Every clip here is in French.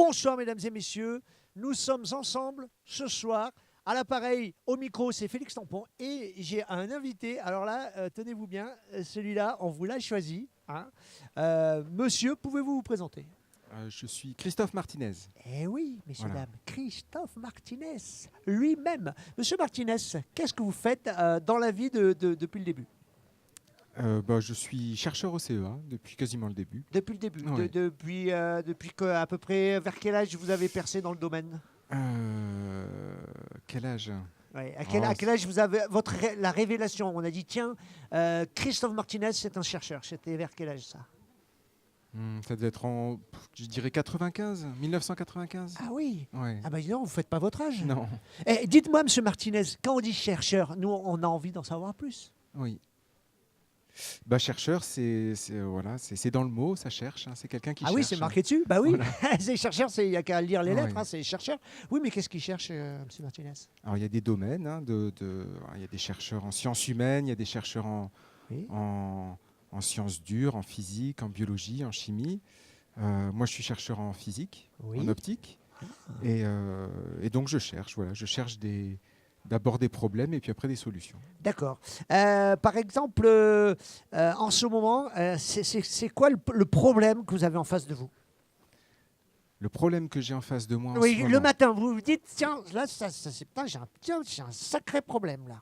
Bonsoir mesdames et messieurs, nous sommes ensemble ce soir. À l'appareil, au micro, c'est Félix Tampon et j'ai un invité. Alors là, tenez-vous bien, celui-là, on vous l'a choisi. Hein. Monsieur, pouvez-vous vous présenter? Je suis Christophe Martinez. Eh oui, messieurs, Voilà. dames, Christophe Martinez, lui-même. Monsieur Martinez, qu'est-ce que vous faites dans la vie depuis le début? Je suis chercheur au CEA depuis quasiment le début. Depuis le début, Ouais. depuis à peu près, vers quel âge vous avez percé dans le domaine? Quel âge? Ouais. Oh, À quel âge vous avez la révélation? On a dit, tiens, Christophe Martinez, c'est un chercheur. C'était vers quel âge ça? Ça devait être en, je dirais 95, 1995. Ah oui. Ouais. Ah ben dis donc, vous ne faites pas votre âge. Non. Eh, dites-moi, monsieur Martinez, quand on dit chercheur, nous, on a envie d'en savoir plus. Oui. Chercheur, c'est dans le mot, ça cherche. Hein, c'est quelqu'un qui Ah cherche. oui, c'est marqué dessus. Bah oui, Voilà. c'est chercheur, il n'y a qu'à lire les lettres, Ouais. hein, c'est chercheur. Oui, mais qu'est-ce qu'il cherche, monsieur Martinez? Alors il y a des domaines. Hein, il y a des chercheurs en sciences humaines, il y a des chercheurs Oui. en sciences dures, en physique, en biologie, en chimie. Moi, je suis chercheur en physique, Oui. en optique. Et donc, je cherche. Voilà, je cherche d'abord des problèmes et puis après des solutions. D'accord. Par exemple, en ce moment, c'est quoi le problème que vous avez en face de vous? Le problème que j'ai en face de moi en Oui, ce le moment, matin, vous vous dites, tiens, là, putain, j'ai un sacré problème là.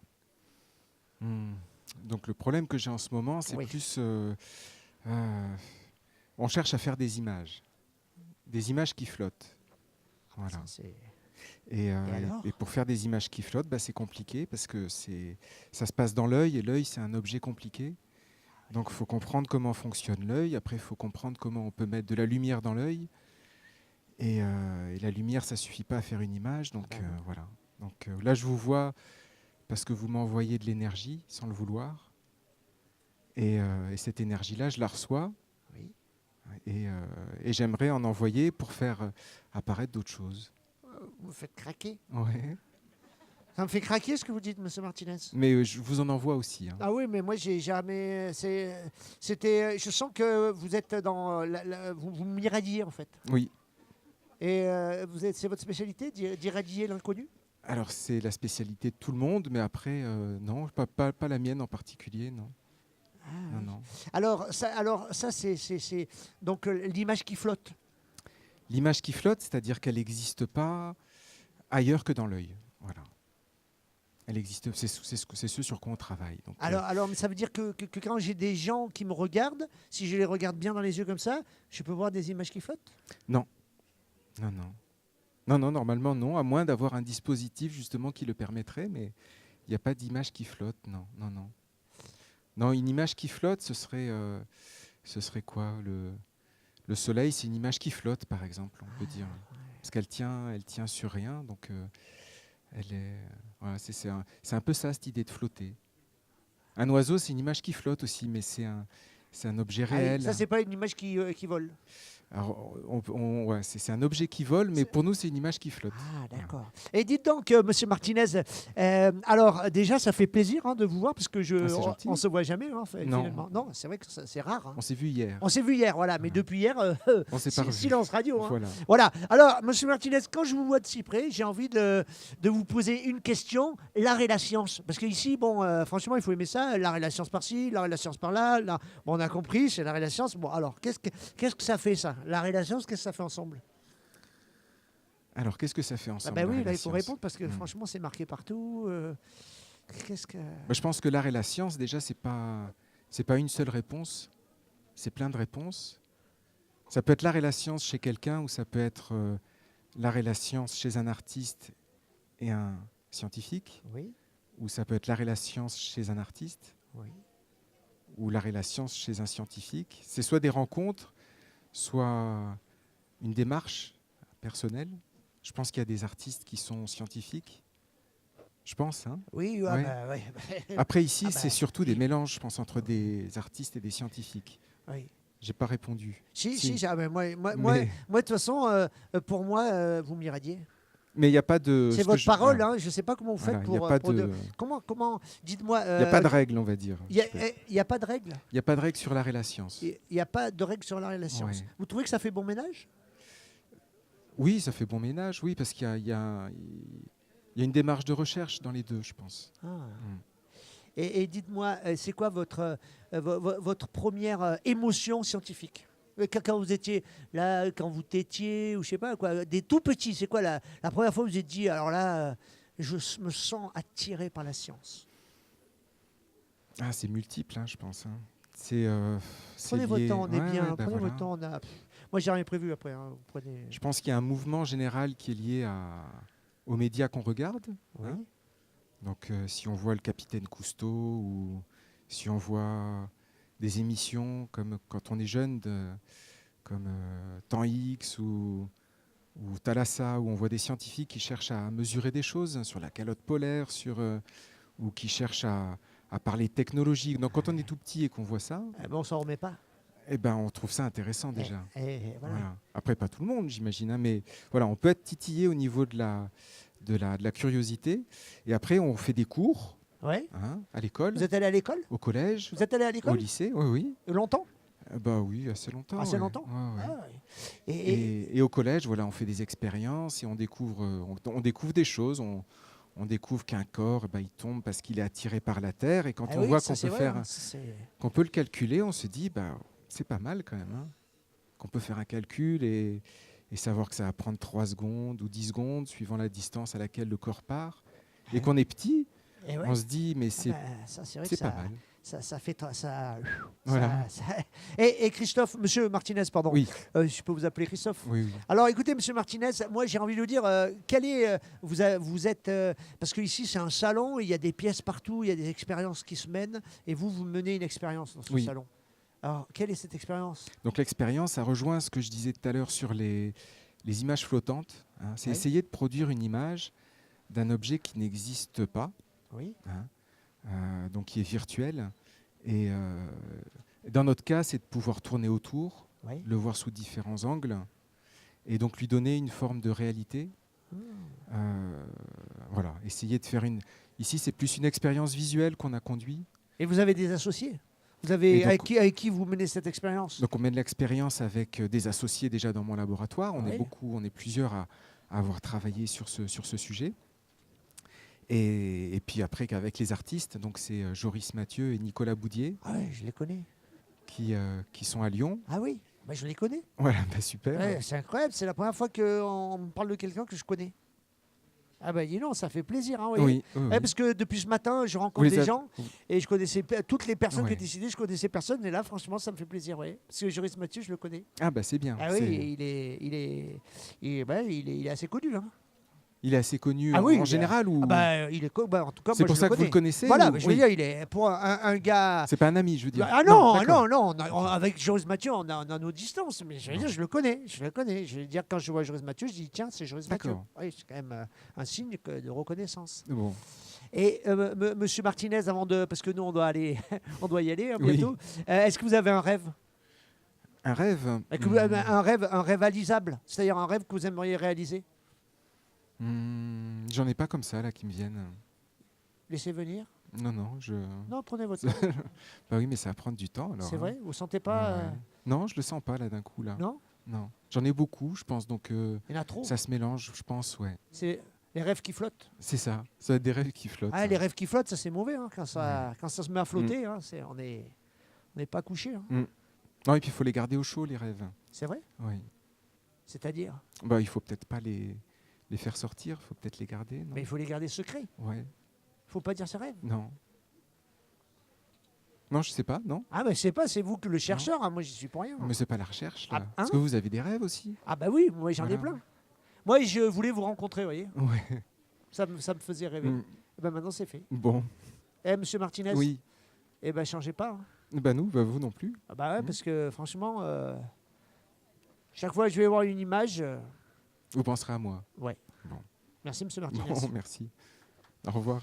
Donc, le problème que j'ai en ce moment, c'est Oui. plus... on cherche à faire des images qui flottent. Voilà. Ça, c'est- Et alors pour faire des images qui flottent, c'est compliqué parce que ça se passe dans l'œil et l'œil, c'est un objet compliqué. Donc, il faut comprendre comment fonctionne l'œil. Après, il faut comprendre comment on peut mettre de la lumière dans l'œil. Et la lumière, ça ne suffit pas à faire une image. Donc, voilà. Donc, là, je vous vois parce que vous m'envoyez de l'énergie sans le vouloir. Et cette énergie-là, je la reçois. Oui. Et j'aimerais en envoyer pour faire apparaître d'autres choses. Vous me faites craquer. Ouais. Ça me fait craquer ce que vous dites, monsieur Martinez. Mais je vous en envoie aussi. Hein. Ah oui, mais moi, j'ai jamais. C'était. Je sens que vous êtes dans. Vous m'irradiez, en fait. Oui. Et c'est votre spécialité, d'irradier l'inconnu? Alors, c'est la spécialité de tout le monde, mais après, non, pas la mienne en particulier, non. Ah, Non, oui. non. Alors ça c'est donc l'image qui flotte. L'image qui flotte, c'est-à-dire qu'elle n'existe pas ailleurs que dans l'œil. Voilà. Elle existe, c'est ce sur quoi on travaille. Donc, Alors ça veut dire que quand j'ai des gens qui me regardent, si je les regarde bien dans les yeux comme ça, je peux voir des images qui flottent? non, normalement non, à moins d'avoir un dispositif justement qui le permettrait, mais il n'y a pas d'image qui flotte, non. Non, une image qui flotte, ce serait quoi? Le soleil, c'est une image qui flotte, par exemple, on peut dire. Parce qu'elle tient sur rien, donc voilà, c'est un peu ça, cette idée de flotter. Un oiseau, c'est une image qui flotte aussi, mais c'est un objet Ah oui, réel. ça c'est pas une image qui vole. Alors, ouais, c'est un objet qui vole, mais pour nous, c'est une image qui flotte. Ah d'accord. Et dites donc, monsieur Martinez, alors déjà ça fait plaisir de vous voir parce que Ah, c'est gentil. on se voit jamais Non. finalement. Non, c'est vrai que c'est rare. Hein. On s'est vu hier. On s'est vu hier, voilà, mais depuis hier, On s'est pas revu. silence radio. Hein. Voilà. Voilà. Alors, monsieur Martinez, quand je vous vois de si près, j'ai envie de vous poser une question, l'art et la science. Parce qu'ici, bon, franchement, il faut aimer ça, l'art et la science par-ci, l'art et la science par-là. Bon, on a compris, c'est l'art et la science. Bon, alors, qu'est-ce que ça fait, ça? L'art et la science, qu'est-ce que ça fait ensemble? Alors, qu'est-ce que ça fait ensemble? Ben oui, l'art et là, la il faut science répondre parce que franchement, c'est marqué partout. Qu'est-ce que... Je pense que l'art et la science, déjà, c'est pas une seule réponse, c'est plein de réponses. Ça peut être l'art et la science chez quelqu'un, ou ça peut être l'art et la science chez un artiste et un scientifique, Oui, ou ça peut être l'art et la science chez un artiste, oui. ou l'art et la science chez un scientifique. C'est soit des rencontres, soit une démarche personnelle. Je pense qu'il y a des artistes qui sont scientifiques. Je pense. Hein. Oui, Ouais. ouais. Après, ici, Ah bah, c'est surtout des mélanges, je pense, entre des artistes et des scientifiques. oui. J'ai pas répondu. Si, mais moi, Mais de toute façon, pour moi, vous m'irradiez. il n'y a pas de... C'est votre parole, hein, je ne sais pas comment vous faites Voilà, il y a pour... pas pour de- Comment dites-moi... Il n'y a pas de règle, on va dire. Il n'y a pas de règle. Il n'y a pas de règle sur l'art et la science. Il n'y a pas de règle sur l'art et la science. Ouais. Vous trouvez que ça fait bon ménage? Oui, ça fait bon ménage, oui, parce qu'il y a une démarche de recherche dans les deux, je pense. Ah. Mm. Et dites-moi, c'est quoi votre première émotion scientifique? Quand vous étiez là, quand vous tétiez, ou je sais pas quoi, des tout petits, c'est quoi la première fois que vous vous êtes dit, alors là, je me sens attiré par la science? Ah, c'est multiple, hein, je pense. Hein. C'est Prenez votre lié. temps, on est Ouais, bien, ouais, bah prenez voilà. votre temps. Moi, j'ai rien prévu après. Hein, vous prenez... Je pense qu'il y a un mouvement général qui est lié aux médias qu'on regarde. Oui. Hein. Donc, si on voit le Capitaine Cousteau ou si on voit des émissions comme quand on est jeune, comme Temps X ou Thalassa, où on voit des scientifiques qui cherchent à mesurer des choses sur la calotte polaire, ou qui cherchent à parler technologie. Donc, quand on est tout petit et qu'on voit ça, Eh ben, on s'en remet pas. eh ben, on trouve ça intéressant déjà. Voilà. Voilà. Après, pas tout le monde, j'imagine, hein, mais voilà, on peut être titillé au niveau de la curiosité. Et après, on fait des cours Ouais. hein, à l'école, Vous êtes allé à l'école? au collège, Vous êtes allé à au l'école? lycée, oui, oui. Longtemps? Bah oui, assez longtemps. Assez ouais. longtemps? Ouais, ouais. Ah, ouais. Et Et au collège, voilà, on fait des expériences et on découvre des choses. On découvre qu'un corps, il tombe parce qu'il est attiré par la Terre. Et quand ah on oui, voit ça, qu'on c'est peut vrai, faire, hein, c'est... qu'on peut le calculer, on se dit, c'est pas mal quand même. Hein, qu'on peut faire un calcul et savoir que ça va prendre 3 secondes ou 10 secondes, suivant la distance à laquelle le corps part. Et qu'on est petit, Et ouais. on se dit, mais Ah ben, ça, c'est vrai que c'est pas mal. ça fait ça. Voilà. Et Christophe, Monsieur Martinez, pardon. Oui, Je peux vous appeler Christophe. oui, oui. Alors, écoutez, Monsieur Martinez, moi, j'ai envie de vous dire, vous êtes, parce que ici, c'est un salon, il y a des pièces partout, il y a des expériences qui se mènent, et vous menez une expérience dans ce Oui. salon. Alors, quelle est cette expérience? Donc l'expérience, ça rejoint ce que je disais tout à l'heure sur les images flottantes. Hein. C'est Oui. essayer de produire une image d'un objet qui n'existe pas, Oui. hein, donc qui est virtuel. Et dans notre cas, c'est de pouvoir tourner autour, Oui. le voir sous différents angles, et donc lui donner une forme de réalité. Voilà, essayer de faire une... Ici, c'est plus une expérience visuelle qu'on a conduit. Et vous avez des associés? Vous Et avez donc- avec qui vous menez cette expérience? Donc on mène l'expérience avec des associés déjà dans mon laboratoire. On Oui. est beaucoup, on est plusieurs à avoir travaillé sur ce sujet. Et puis après qu'avec les artistes, donc c'est Joris Mathieu et Nicolas Boudier Ah oui, je les connais. qui sont à Lyon. Ah oui, je les connais. Voilà, super. Ouais, c'est incroyable, c'est la première fois qu'on me parle de quelqu'un que je connais. Ah ben dis donc, ça fait plaisir. Hein, Oui, oui, Ouais, oui. parce que depuis ce matin, je rencontre Vous les des avez- gens et je connaissais toutes les personnes qui Ouais. étaient décidées, je connaissais personne, mais là, franchement, ça me fait plaisir. Ouais. Parce que Joris Mathieu, je le connais. Ah c'est bien. Ah oui, il est assez connu. Hein. Il est assez connu Ah oui, en général ou Ah bah, il est en tout cas, c'est moi, pour je ça le que vous connais. le connaissez Voilà, ou- mais je veux oui. dire, il est pour un gars. C'est pas un ami, je veux dire. Ah non, d'accord. non, avec Joris Mathieu, on a nos distances, mais je veux dire, je le connais. Je veux dire, quand je vois Joris Mathieu, je dis, tiens, c'est Joris Mathieu. D'accord. Oui, c'est quand même un signe de reconnaissance. Bon. Et Monsieur Martinez, parce que nous, on doit y aller hein, Oui. bientôt, est-ce que vous avez un rêve? Un rêve. Est-ce que vous avez un rêve réalisable? C'est-à-dire un rêve que vous aimeriez réaliser? J'en ai pas comme ça là qui me viennent. Laissez venir. Non, non, Non, prenez votre temps. Bah oui, mais ça va prendre du temps alors. C'est hein. vrai? Vous sentez pas... Ouais. Non, je le sens pas là d'un coup là. Non? Non. J'en ai beaucoup, je pense, donc Il y en a trop. ça se mélange, je pense, ouais. C'est les rêves qui flottent. C'est ça. Ça va être des rêves qui flottent. Ah, les rêves qui flottent, ça c'est mauvais. Hein, quand ça se met à flotter, hein, on n'est pas couché. Hein. Non, et puis il faut les garder au chaud, les rêves. C'est vrai? Oui. C'est-à-dire? Bah, il faut peut-être pas les faire sortir, il faut peut-être les garder, non? Mais il faut les garder secrets. Ouais. Il faut pas dire ses rêves. Non. Non, je sais pas, non? Ah, mais je sais pas, c'est vous que le chercheur. Hein, moi, j'y suis pour rien. Mais c'est pas la recherche, là. Ah, hein? Est-ce que vous avez des rêves aussi? Ah, bah oui, moi j'en ai Voilà. plein. Moi, je voulais vous rencontrer, vous voyez. Ouais. Ça me faisait rêver. Et ben maintenant, c'est fait. Bon. Monsieur Martinez, Oui. eh ben changez pas. Hein. Bah nous, bah vous non plus. Ah bah ouais, parce que franchement, chaque fois que je vais voir une image, Vous penserez à moi. ouais. Bon. Merci, Monsieur Martinez. Bon, merci. Au revoir.